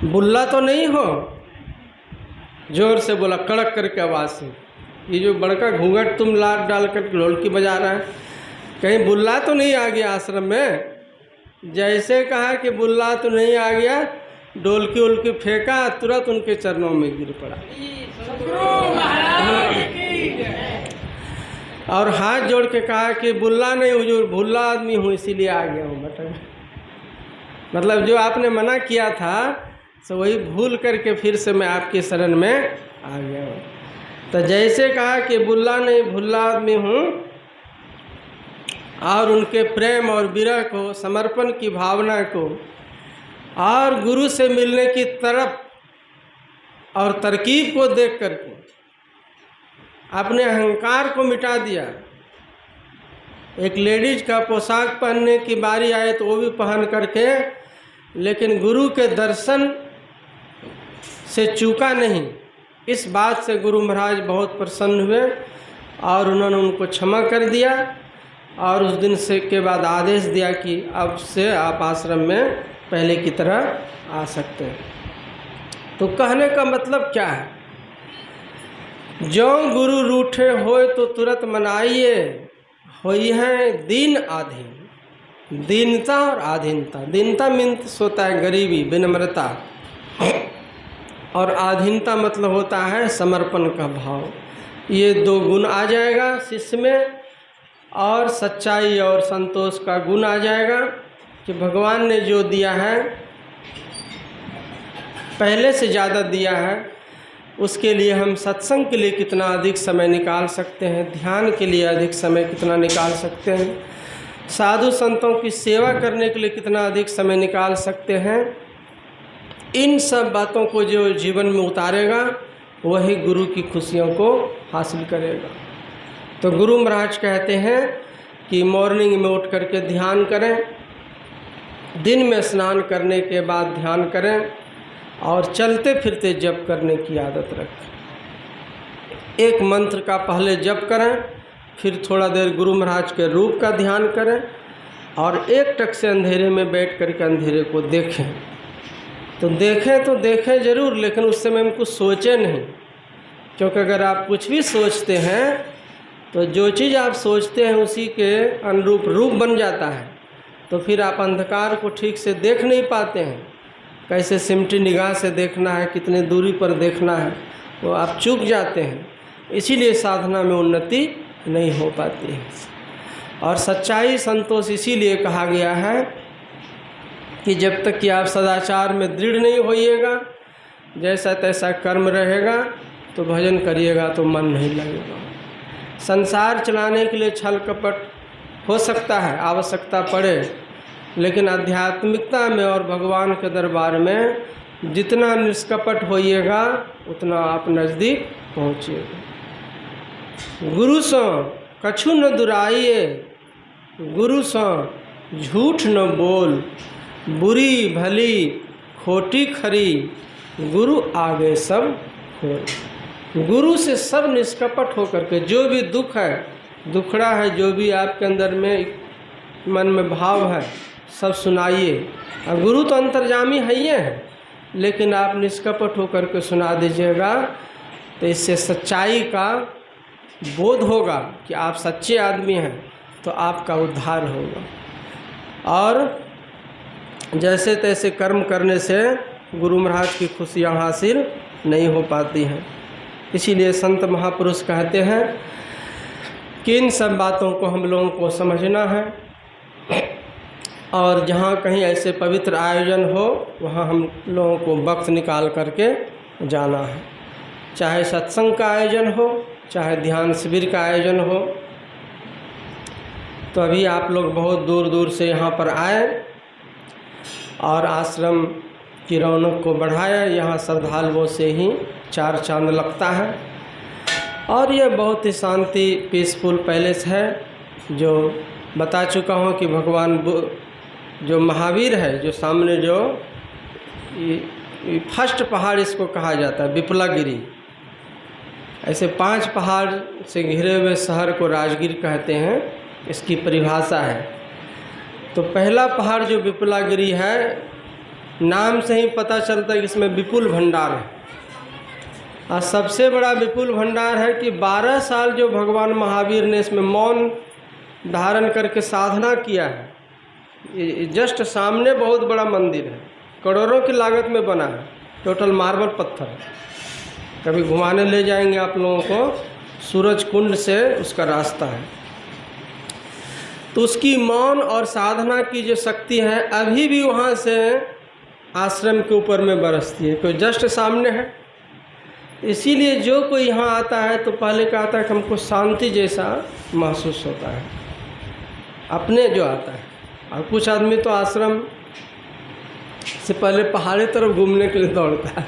बुल्ला तो नहीं हो? जोर से बोला, कड़क करके आवाज़ से। ये जो बड़का घूंघट तुम लाद डाल कर ढोलकी बजा रहा है, कहीं बुल्ला तो नहीं आ गया आश्रम में? जैसे कहा कि बुल्ला तो नहीं आ गया, ढोलकी उल्की फेंका, तुरंत उनके चरणों में गिर पड़ा और हाथ जोड़ के कहा कि बुल्ला नहीं हुजूर, भुल्ला आदमी हूँ, इसीलिए आ गया हूँ बेटा। मतलब जो आपने मना किया था तो वही भूल करके फिर से मैं आपके शरण में आ गया हूँ। तो जैसे कहा कि बुल्ला नहीं भुल्ला आदमी हूँ, और उनके प्रेम और विरह को, समर्पण की भावना को और गुरु से मिलने की तरफ और तरकीब को देख करके अपने अहंकार को मिटा दिया। एक लेडीज का पोशाक पहनने की बारी आए तो वो भी पहन करके, लेकिन गुरु के दर्शन से चूका नहीं। इस बात से गुरु महाराज बहुत प्रसन्न हुए और उन्होंने उनको क्षमा कर दिया और उस दिन से के बाद आदेश दिया कि अब से आप आश्रम में पहले की तरह आ सकते हैं। तो कहने का मतलब क्या है? जो गुरु रूठे होए तो तुरंत मनाइए, होई है दीन आधीन। दीनता और आधीनता, दीनता मीन्स होता है गरीबी, विनम्रता, और आधीनता मतलब होता है समर्पण का भाव। ये दो गुण आ जाएगा शिष्य में, और सच्चाई और संतोष का गुण आ जाएगा कि भगवान ने जो दिया है पहले से ज़्यादा दिया है, उसके लिए हम सत्संग के लिए कितना अधिक समय निकाल सकते हैं, ध्यान के लिए अधिक समय कितना निकाल सकते हैं, साधु संतों की सेवा करने के लिए कितना अधिक समय निकाल सकते हैं। इन सब बातों को जो जीवन में उतारेगा वही गुरु की खुशियों को हासिल करेगा। तो गुरु महाराज कहते हैं कि मॉर्निंग में उठ करके ध्यान करें, दिन में स्नान करने के बाद ध्यान करें, और चलते फिरते जप करने की आदत रखें। एक मंत्र का पहले जप करें, फिर थोड़ा देर गुरु महाराज के रूप का ध्यान करें, और एक टक से अंधेरे में बैठ करके अंधेरे को देखें। तो देखें ज़रूर, लेकिन उस समय में कुछ सोचें नहीं, क्योंकि अगर आप कुछ भी सोचते हैं तो जो चीज़ आप सोचते हैं उसी के अनुरूप रूप बन जाता है। तो फिर आप अंधकार को ठीक से देख नहीं पाते हैं, कैसे सिमटी निगाह से देखना है, कितने दूरी पर देखना है, वो आप चूक जाते हैं। इसीलिए साधना में उन्नति नहीं हो पाती है। और सच्चाई संतोष इसीलिए कहा गया है कि जब तक कि आप सदाचार में दृढ़ नहीं होइएगा, जैसा तैसा कर्म रहेगा, तो भजन करिएगा तो मन नहीं लगेगा। संसार चलाने के लिए छल कपट हो सकता है, आवश्यकता पड़े, लेकिन आध्यात्मिकता में और भगवान के दरबार में जितना निष्कपट होइएगा उतना आप नज़दीक पहुँचिएगा। गुरु सो कछु न दुराइए, गुरु सो झूठ न बोल, बुरी भली खोटी खरी, गुरु आगे सब खोल। गुरु से सब निष्कपट होकर के जो भी दुख है, दुखड़ा है, जो भी आपके अंदर में मन में भाव है, सब सुनाइए। अब गुरु तो अंतर्यामी है ही है, लेकिन आप निष्कपट होकर के सुना दीजिएगा, तो इससे सच्चाई का बोध होगा कि आप सच्चे आदमी हैं, तो आपका उद्धार होगा। और जैसे तैसे कर्म करने से गुरु महाराज की खुशियाँ हासिल नहीं हो पाती हैं। इसीलिए संत महापुरुष कहते हैं कि इन सब बातों को हम लोगों को समझना है, और जहाँ कहीं ऐसे पवित्र आयोजन हो वहाँ हम लोगों को वक्त निकाल करके जाना है। चाहे सत्संग का आयोजन हो, चाहे ध्यान शिविर का आयोजन हो। तो अभी आप लोग बहुत दूर दूर से यहाँ पर आए और आश्रम की रौनक को बढ़ाया। यहाँ श्रद्धालुओं से ही चार चांद लगता है, और यह बहुत ही शांति पीसफुल पैलेस है। जो बता चुका हूँ कि भगवान जो महावीर है, जो सामने जो फर्स्ट पहाड़ इसको कहा जाता है विपुलागिरी। ऐसे 5 पहाड़ से घिरे हुए शहर को राजगीर कहते हैं, इसकी परिभाषा है। तो पहला पहाड़ जो विपुलागिरी है नाम से ही पता चलता है कि इसमें विपुल भंडार है। और सबसे बड़ा विपुल भंडार है कि 12 साल जो भगवान महावीर ने इसमें मौन धारण करके साधना किया है। ये जस्ट सामने बहुत बड़ा मंदिर है, करोड़ों की लागत में बना है, टोटल मार्बल पत्थर है। कभी घुमाने ले जाएंगे आप लोगों को, सूरज कुंड से उसका रास्ता है। तो उसकी मौन और साधना की जो शक्ति है अभी भी वहाँ से आश्रम के ऊपर में बरसती है, कोई जस्ट सामने है। इसीलिए जो कोई यहाँ आता है तो पहले कहता है कि हमको शांति जैसा महसूस होता है, अपने जो आता है। और कुछ आदमी तो आश्रम से पहले पहाड़ी तरफ घूमने के लिए दौड़ता है।